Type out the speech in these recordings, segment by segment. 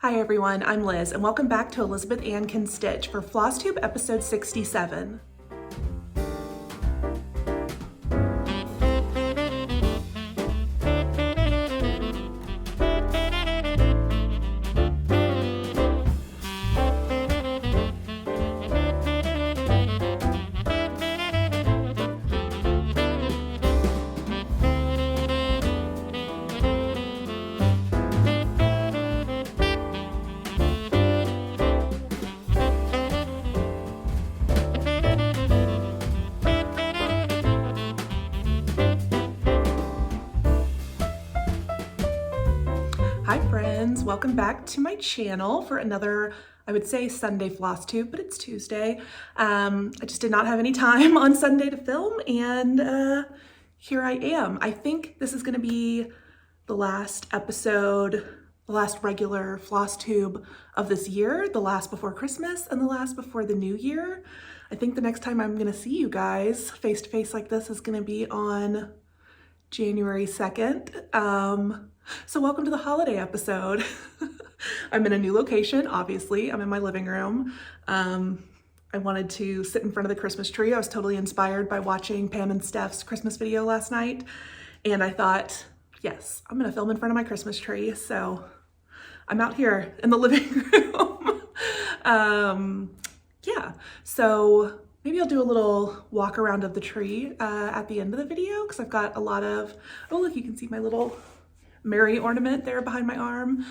Hi everyone, I'm Liz and welcome back to Elizabeth Ann Can Stitch for Flosstube episode 67. Hi friends, welcome back to my channel for another, I would say Sunday Flosstube, but it's Tuesday. I just did not have any time on Sunday to film and here I am. I think this is gonna be the last episode, the last regular Flosstube of this year, the last before Christmas and the last before the new year. I think the next time I'm gonna see you guys face to face like this is gonna be on January 2nd. So welcome to the holiday episode. I'm in a new location, obviously. I'm in my living room. I wanted to sit in front of the Christmas tree. I was totally inspired by watching Pam and Steph's Christmas video last night. And I thought, yes, I'm gonna film in front of my Christmas tree. So I'm out here in the living room. Yeah, so maybe I'll do a little walk around of the tree at the end of the video because I've got a lot of, oh look, you can see my little Merry ornament there behind my arm.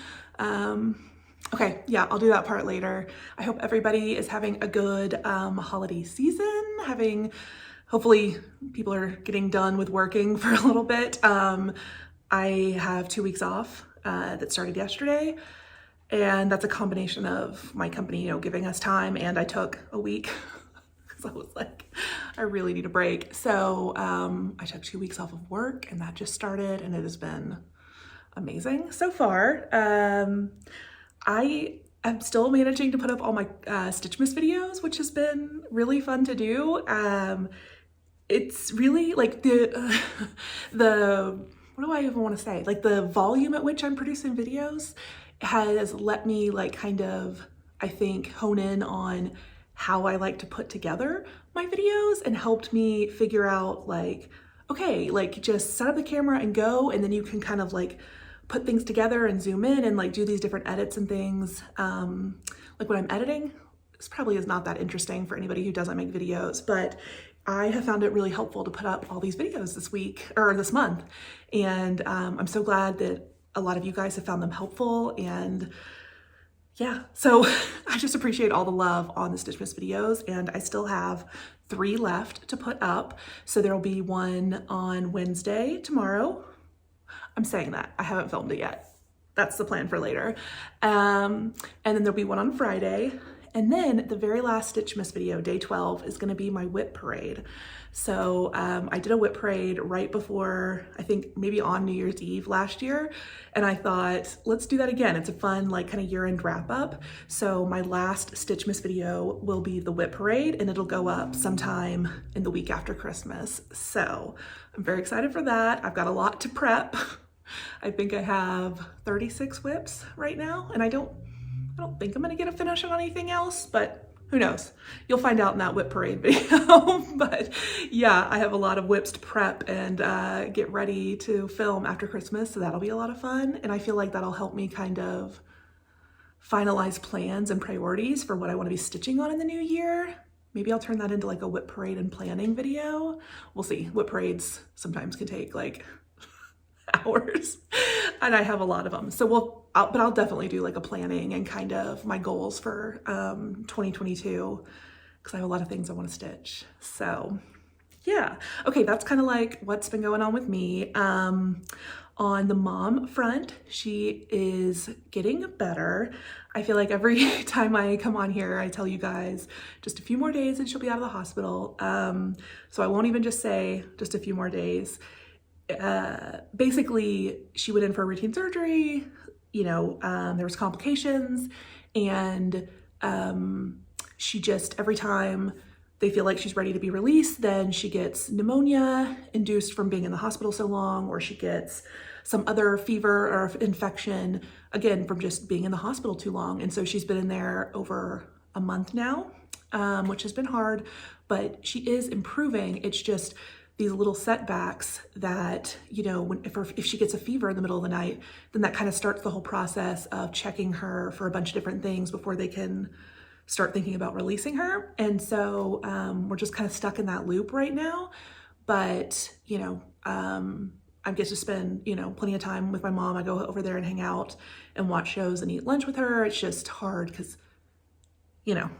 Okay, yeah, I'll do that part later. I hope everybody is having a good holiday season, hopefully people are getting done with working for a little bit. I have 2 weeks off that started yesterday, and that's a combination of my company, giving us time, and I took a week because I was like, I really need a break. So I took 2 weeks off of work and that just started and it has been amazing so far. I am still managing to put up all my Stitchmas videos, which has been really fun to do. It's really like the what do I even want to say? Like the volume at which I'm producing videos has let me like kind of, I think, hone in on how I like to put together my videos and helped me figure out like, okay, like just set up the camera and go, and then you can kind of like put things together and zoom in and like do these different edits and things. Like when I'm editing, this probably is not that interesting for anybody who doesn't make videos, but I have found it really helpful to put up all these videos this week or this month. And I'm so glad that a lot of you guys have found them helpful. And yeah, so I just appreciate all the love on the Stitchmas videos, and I still have 3 left to put up. So there'll be one on Wednesday, tomorrow. I'm saying that, I haven't filmed it yet. That's the plan for later. And then there'll be one on Friday. And then the very last Stitchmas video, day 12, is gonna be my whip parade. So I did a whip parade right before, I think maybe on New Year's Eve last year. And I thought, let's do that again. It's a fun like kind of year-end wrap up. So my last Stitchmas video will be the whip parade, and it'll go up sometime in the week after Christmas. So I'm very excited for that. I've got a lot to prep. I think I have 36 whips right now, and I don't think I'm gonna get a finish on anything else, but who knows? You'll find out in that whip parade video. But yeah, I have a lot of whips to prep and get ready to film after Christmas, so that'll be a lot of fun. And I feel like that'll help me kind of finalize plans and priorities for what I want to be stitching on in the new year. Maybe I'll turn that into like a whip parade and planning video. We'll see. Whip parades sometimes can take like hours, and I have a lot of them. So I'll definitely do like a planning and kind of my goals for 2022, because I have a lot of things I want to stitch. So yeah, okay, that's kind of like what's been going on with me. On the mom front, she is getting better. I feel like every time I come on here, I tell you guys just a few more days and she'll be out of the hospital. So I won't even just say just a few more days. Basically, she went in for a routine surgery, there was complications, and she just, every time they feel like she's ready to be released, then she gets pneumonia induced from being in the hospital so long, or she gets some other fever or infection, again, from just being in the hospital too long. And so she's been in there over a month now, which has been hard, but she is improving. It's just these little setbacks that, you know, if she gets a fever in the middle of the night, then that kind of starts the whole process of checking her for a bunch of different things before they can start thinking about releasing her. And so we're just kind of stuck in that loop right now. But, you know, I get to spend, you know, plenty of time with my mom. I go over there and hang out and watch shows and eat lunch with her. It's just hard because, you know,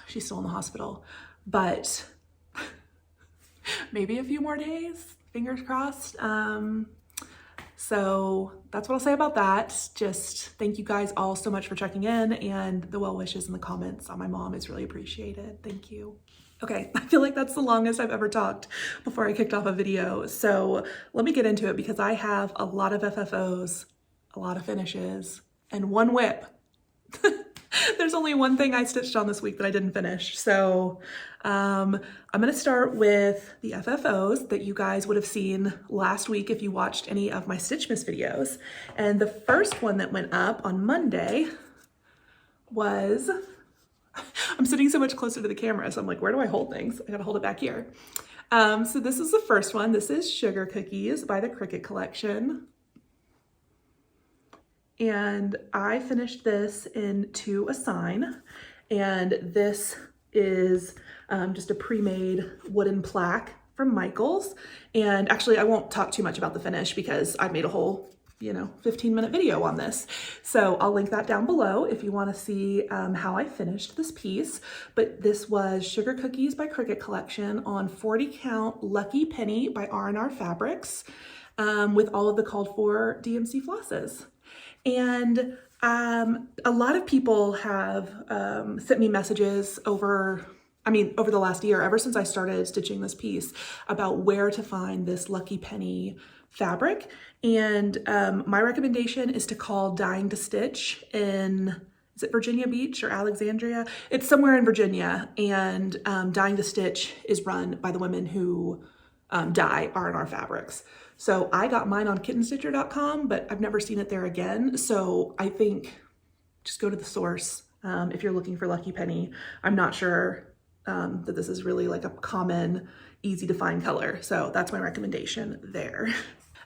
she's still in the hospital. But maybe a few more days, fingers crossed. So that's what I'll say about that. Just thank you guys all so much for checking in, and the well wishes in the comments on my mom is really appreciated. Thank you. Okay, I feel like that's the longest I've ever talked before I kicked off a video. So let me get into it because I have a lot of FFOs, a lot of finishes, and one whip. There's only one thing I stitched on this week that I didn't finish. So I'm gonna start with the FFOs that you guys would have seen last week if you watched any of my Stitchmas videos. And the first one that went up on Monday was, I'm sitting so much closer to the camera, so I'm like, where do I hold things? I gotta hold it back here. So this is the first one. This is Sugar Cookies by the Cricut Collection. And I finished this into a sign, and this is just a pre-made wooden plaque from Michaels. And actually I won't talk too much about the finish because I made a whole, you know, 15-minute video on this. So I'll link that down below if you want to see how I finished this piece. But this was Sugar Cookies by Cricut Collection on 40 count Lucky Penny by R&R Fabrics with all of the called for DMC flosses. And a lot of people have sent me messages over the last year, ever since I started stitching this piece, about where to find this Lucky Penny fabric. And my recommendation is to call Dying to Stitch in, is it Virginia Beach or Alexandria? It's somewhere in Virginia. And Dying to Stitch is run by the women who dye R&R fabrics. So I got mine on kittenstitcher.com, but I've never seen it there again. So I think just go to the source if you're looking for Lucky Penny. I'm not sure that this is really like a common, easy to find color. So that's my recommendation there.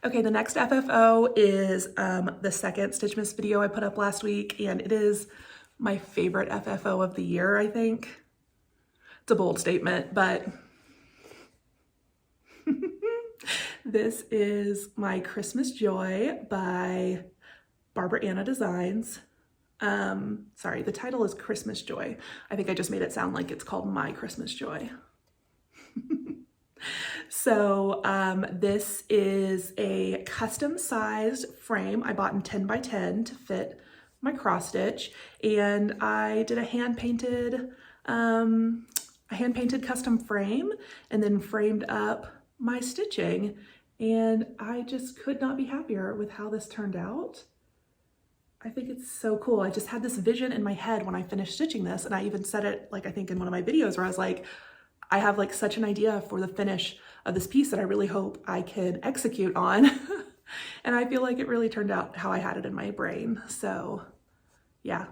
Okay, the next FFO is the second Stitchmas video I put up last week, and it is my favorite FFO of the year, I think. It's a bold statement, but this is my Christmas Joy by Barbara Anna Designs. Sorry, the title is Christmas Joy. I think I just made it sound like it's called My Christmas Joy. So this is a custom sized frame I bought in 10 by 10 to fit my cross stitch, and I did a hand painted custom frame and then framed up my stitching, and I just could not be happier with how this turned out. I think it's so cool. I just had this vision in my head when I finished stitching this, and I even said it, like, I think in one of my videos, where I was like, I have like such an idea for the finish of this piece that I really hope I can execute on. And I feel like it really turned out how I had it in my brain. So yeah,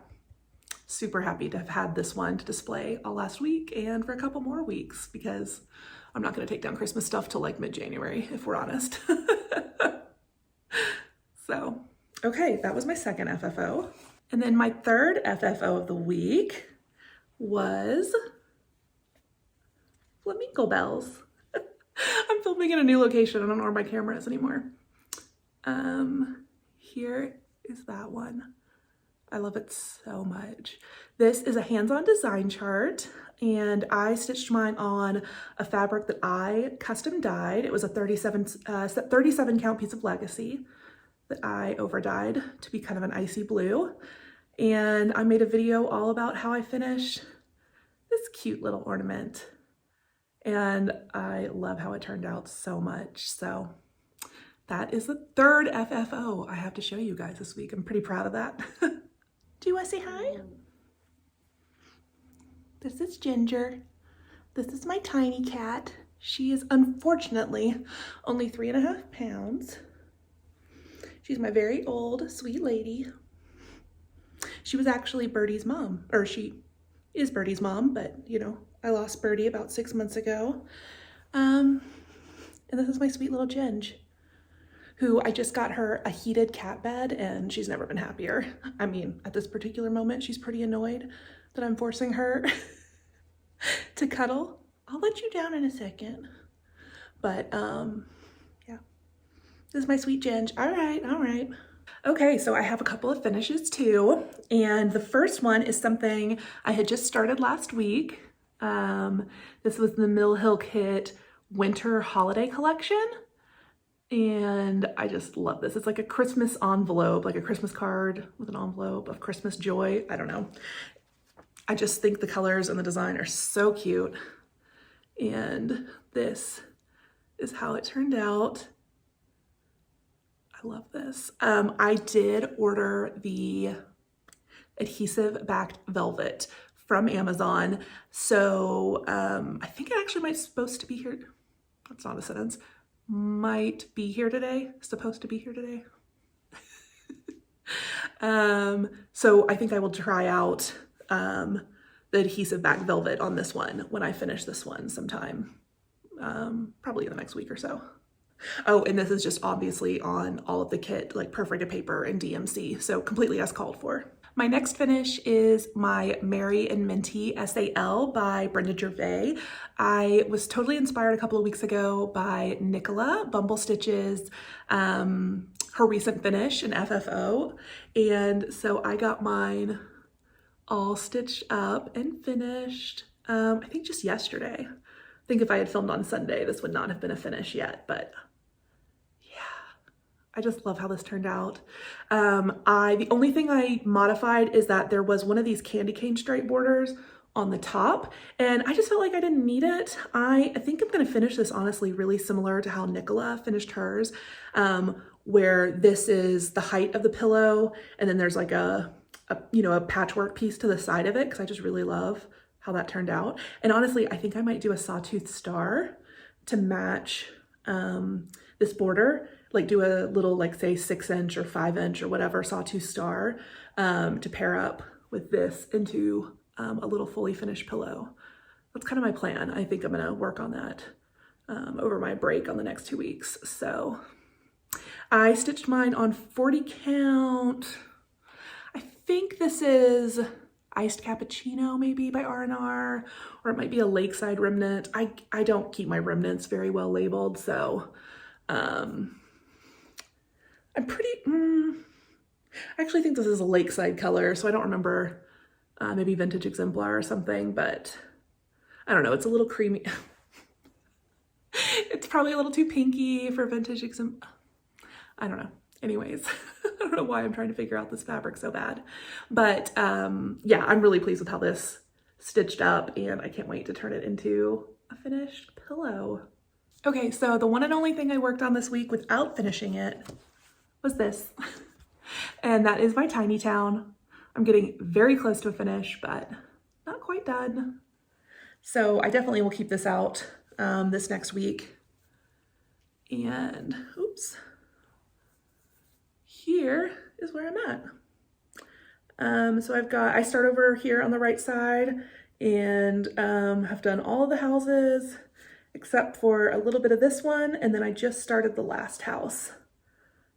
super happy to have had this one to display all last week and for a couple more weeks, because I'm not going to take down Christmas stuff till like mid-January, if we're honest. So, okay, that was my second FFO. And then my third FFO of the week was Flamingo Bells. I'm filming in a new location. I don't know where my camera is anymore. Here is that one. I love it so much. This is a hands-on design chart, and I stitched mine on a fabric that I custom dyed. It was a 37 count piece of Legacy that I over dyed to be kind of an icy blue. And I made a video all about how I finished this cute little ornament. And I love how it turned out so much. So that is the third FFO I have to show you guys this week. I'm pretty proud of that. Do you want to say hi? This is Ginger. This is my tiny cat. She is unfortunately only 3.5 pounds. She's my very old, sweet lady. She was actually Birdie's mom, or she is Birdie's mom, but you know, I lost Birdie about 6 months ago. And this is my sweet little Ginge, who I just got her a heated cat bed and she's never been happier. I mean, at this particular moment, she's pretty annoyed that I'm forcing her to cuddle. I'll let you down in a second. But yeah, this is my sweet Ginge. All right. Okay, so I have a couple of finishes too. And the first one is something I had just started last week. This was the Mill Hill Kit Winter Holiday Collection. And I just love this. It's like a Christmas envelope, like a Christmas card with an envelope of Christmas joy. I don't know. I just think the colors and the design are so cute. And this is how it turned out. I love this. I did order the adhesive backed velvet from Amazon. So I think it actually might supposed to be here. That's not a sentence. Might be here today, supposed to be here today. So I think I will try out the adhesive back velvet on this one when I finish this one sometime, probably in the next week or so. Oh, and this is just obviously on all of the kit, like perforated paper and DMC, so completely as called for. My next finish is my Merry and Minty SAL by Brenda Gervais. I was totally inspired a couple of weeks ago by Nicola Bumble Stitch's, her recent finish in FFO. And so I got mine all stitched up and finished, I think just yesterday. I think if I had filmed on Sunday, this would not have been a finish yet, but I just love how this turned out. The only thing I modified is that there was one of these candy cane stripe borders on the top, and I just felt like I didn't need it. I think I'm gonna finish this honestly really similar to how Nicola finished hers, where this is the height of the pillow, and then there's like a patchwork piece to the side of it, because I just really love how that turned out. And honestly, I think I might do a sawtooth star to match this border, like do a little, like say 6-inch or 5-inch or whatever sawtooth star to pair up with this into a little fully finished pillow. That's kind of my plan. I think I'm gonna work on that over my break on the next 2 weeks. So I stitched mine on 40 count. I think this is Iced Cappuccino maybe by R&R, or it might be a Lakeside remnant. I don't keep my remnants very well labeled, so I'm pretty, I actually think this is a Lakeside color, so I don't remember, maybe Vintage Exemplar or something, but I don't know, it's a little creamy. It's probably a little too pinky for Vintage Exemplar. I don't know. Anyways, I don't know why I'm trying to figure out this fabric so bad, but yeah, I'm really pleased with how this stitched up, and I can't wait to turn it into a finished pillow. Okay, so the one and only thing I worked on this week without finishing it was this, and that is my Tiny Town. I'm getting very close to a finish, but not quite done. So I definitely will keep this out this next week. And oops, here is where I'm at. So I start over here on the right side, and have done all of the houses except for a little bit of this one, and then I just started the last house.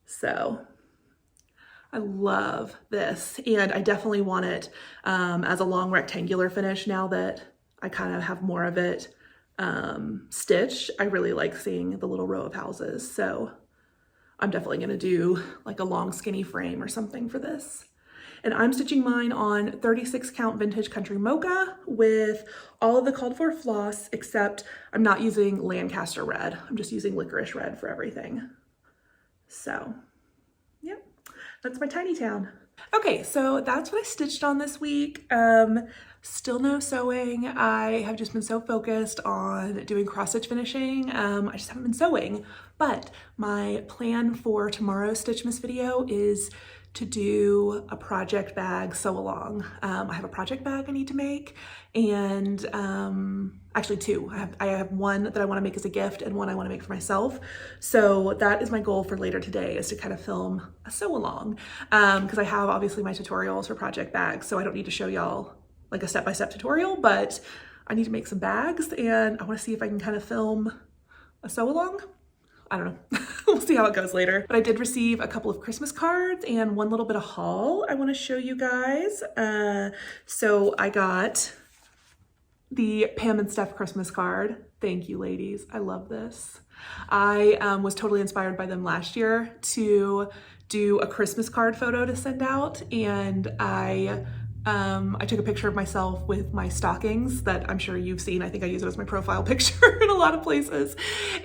So I love this, and I definitely want it as a long rectangular finish now that I kind of have more of it stitched. I really like seeing the little row of houses, so I'm definitely gonna do like a long skinny frame or something for this. And I'm stitching mine on 36 count vintage country mocha with all of the called for floss, except I'm not using Lancaster red. I'm just using licorice red for everything. So yeah, that's my Tiny Town. Okay, so that's what I stitched on this week. Still no sewing. I have just been so focused on doing cross stitch finishing. I just haven't been sewing, but my plan for tomorrow's Stitchmas video is to do a project bag sew along. I have a project bag I need to make, and actually two. I have one that I want to make as a gift and one I want to make for myself. So that is my goal for later today, is to kind of film a sew along, because I have obviously my tutorials for project bags, so I don't need to show y'all like a step-by-step tutorial, but I need to make some bags and I want to see if I can kind of film a sew along. I don't know. We'll see how it goes later. But I did receive a couple of Christmas cards and one little bit of haul I want to show you guys. So I got the Pam and Steph Christmas card. Thank you, ladies. I love this. I was totally inspired by them last year to do a Christmas card photo to send out, and I took a picture of myself with my stockings that I'm sure you've seen. I think I use it as my profile picture in a lot of places.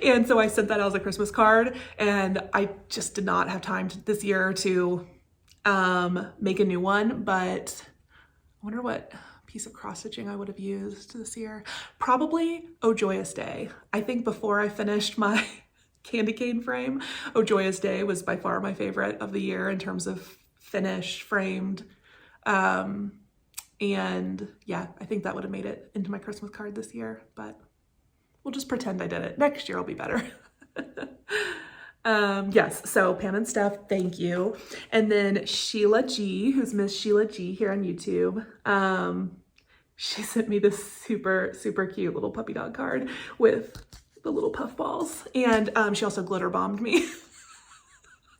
And so I sent that out as a Christmas card, and I just did not have time this year to make a new one, but I wonder what piece of cross stitching I would have used this year. Probably Oh Joyous Day. I think before I finished my candy cane frame, Oh Joyous Day was by far my favorite of the year in terms of finish, framed. And yeah, I think that would have made it into my Christmas card this year, but we'll just pretend I did it. Next year will be better. Yes, so Pam and Steph, thank you. And then Sheila G, who's Miss Sheila G here on YouTube, she sent me this super, super cute little puppy dog card with the little puff balls. And she also glitter bombed me.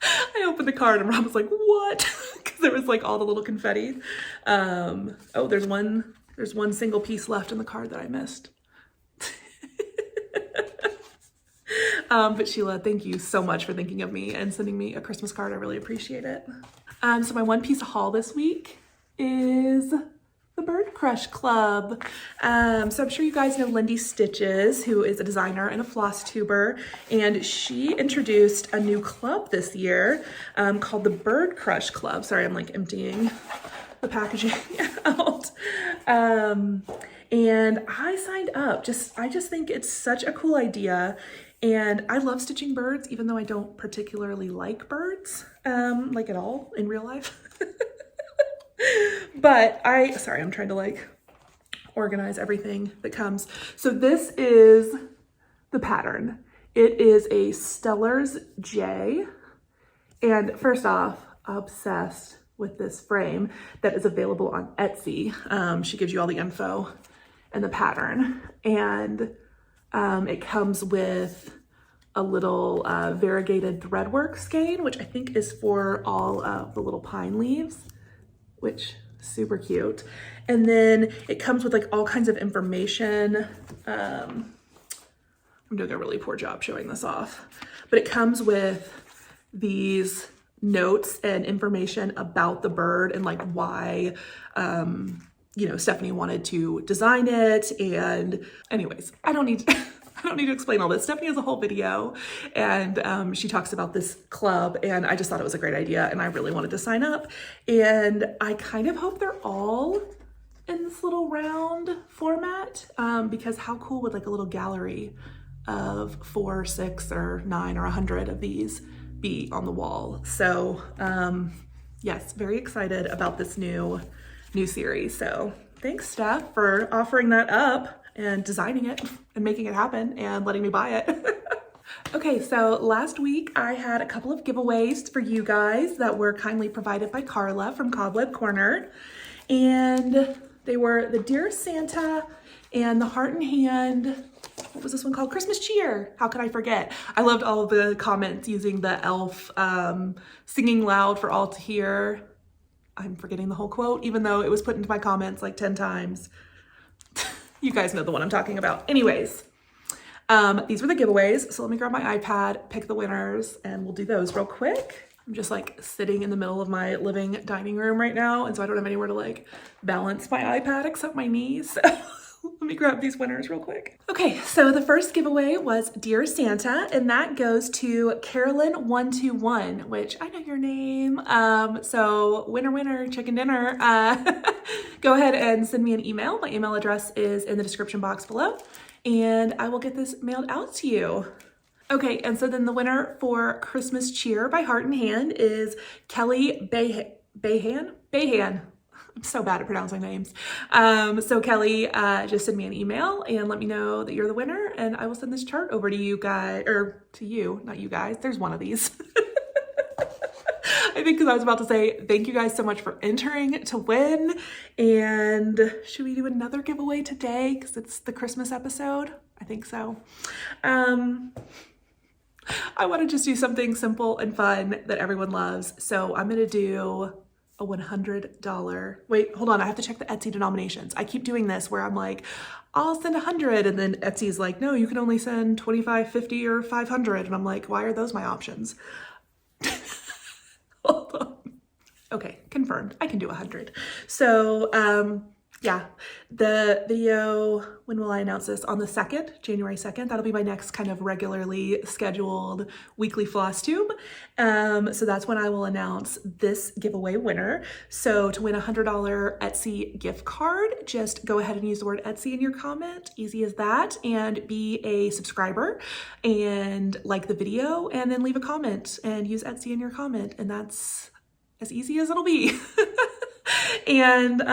I opened the card and Rob was like, what? Because there was like all the little confetti. Oh, there's one single piece left in the card that I missed. But Sheila, thank you so much for thinking of me and sending me a Christmas card. I really appreciate it. So my one piece of haul this week is the Bird Crush Club. So I'm sure you guys know Lindy Stitches, who is a designer and a floss tuber, and she introduced a new club this year called the Bird Crush Club. Sorry, I'm like emptying the packaging out. And I signed up. I just think it's such a cool idea. And I love stitching birds, even though I don't particularly like birds, like at all in real life. But sorry, I'm trying to like organize everything that comes. So this is the pattern. It is a Stellar's J. And first off, obsessed with this frame that is available on Etsy. She gives you all the info and the pattern. And it comes with a little variegated threadwork skein, which I think is for all of the little pine leaves, which super cute. And then it comes with like all kinds of information. I'm doing a really poor job showing this off, but it comes with these notes and information about the bird and like why, you know, Stephanie wanted to design it. And anyways, I don't need to explain all this. Stephanie has a whole video, and she talks about this club, and I just thought it was a great idea, and I really wanted to sign up. And I kind of hope they're all in this little round format, because how cool would like a little gallery of 4, 6, or 9, or 100 of these be on the wall? So yes, very excited about this new series. So thanks, Steph, for offering that up and designing it and making it happen and letting me buy it. Okay, so last week I had a couple of giveaways for you guys that were kindly provided by Carla from Cobweb Corner. And they were the Dear Santa and the Heart and Hand, what was this one called? Christmas Cheer. How could I forget? I loved all of the comments using the elf singing loud for all to hear. I'm forgetting the whole quote, even though it was put into my comments like 10 times. You guys know the one I'm talking about. Anyways, these were the giveaways. So let me grab my iPad, pick the winners, and we'll do those real quick. I'm just like sitting in the middle of my living dining room right now, and so I don't have anywhere to like balance my iPad except my knees. So let me grab these winners real quick. Okay, so the first giveaway was Dear Santa, and that goes to Carolyn121, which I know your name. So winner, chicken dinner. Go ahead and send me an email. My email address is in the description box below, and I will get this mailed out to you. Okay, and so then the winner for Christmas Cheer by Heart and Hand is Kelly Bayhan. I'm so bad at pronouncing names. So Kelly, just send me an email and let me know that you're the winner, and I will send this chart over to you guys, or to you, not you guys. There's one of these. I think because I was about to say thank you guys so much for entering to win. And should we do another giveaway today because it's the Christmas episode? I think so. I want to just do something simple and fun that everyone loves. So I'm going to do a $100. Wait, hold on. I have to check the Etsy denominations. I keep doing this where I'm like, I'll send 100. And then Etsy's like, no, you can only send 25, 50, or 500. And I'm like, why are those my options? Hold on. Okay, confirmed. I can do 100. So, yeah, the video, when will I announce this? On the 2nd, January 2nd. That'll be my next kind of regularly scheduled weekly Flosstube. So that's when I will announce this giveaway winner. So to win a $100 Etsy gift card, just go ahead and use the word Etsy in your comment. Easy as that. And be a subscriber and like the video and then leave a comment and use Etsy in your comment. And that's as easy as it'll be. And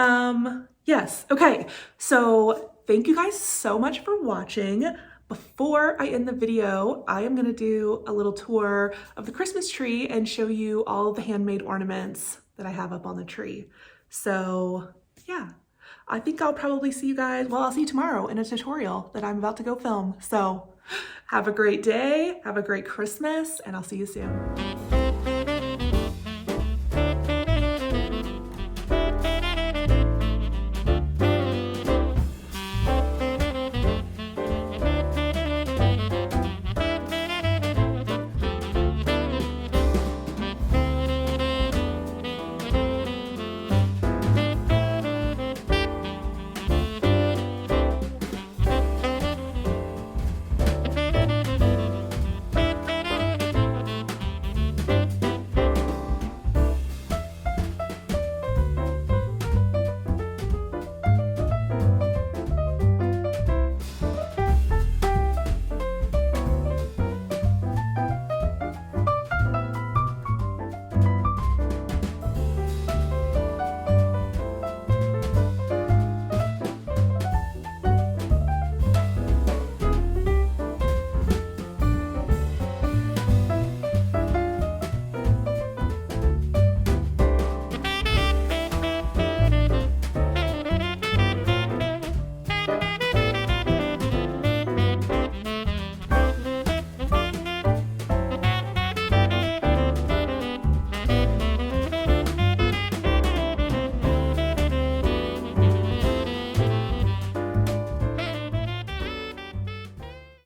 yes, okay, so thank you guys so much for watching. Before I end the video, I am gonna do a little tour of the Christmas tree and show you all of the handmade ornaments that I have up on the tree. So yeah, I think I'll probably see you guys, well, I'll see you tomorrow in a tutorial that I'm about to go film. So have a great day, have a great Christmas, and I'll see you soon.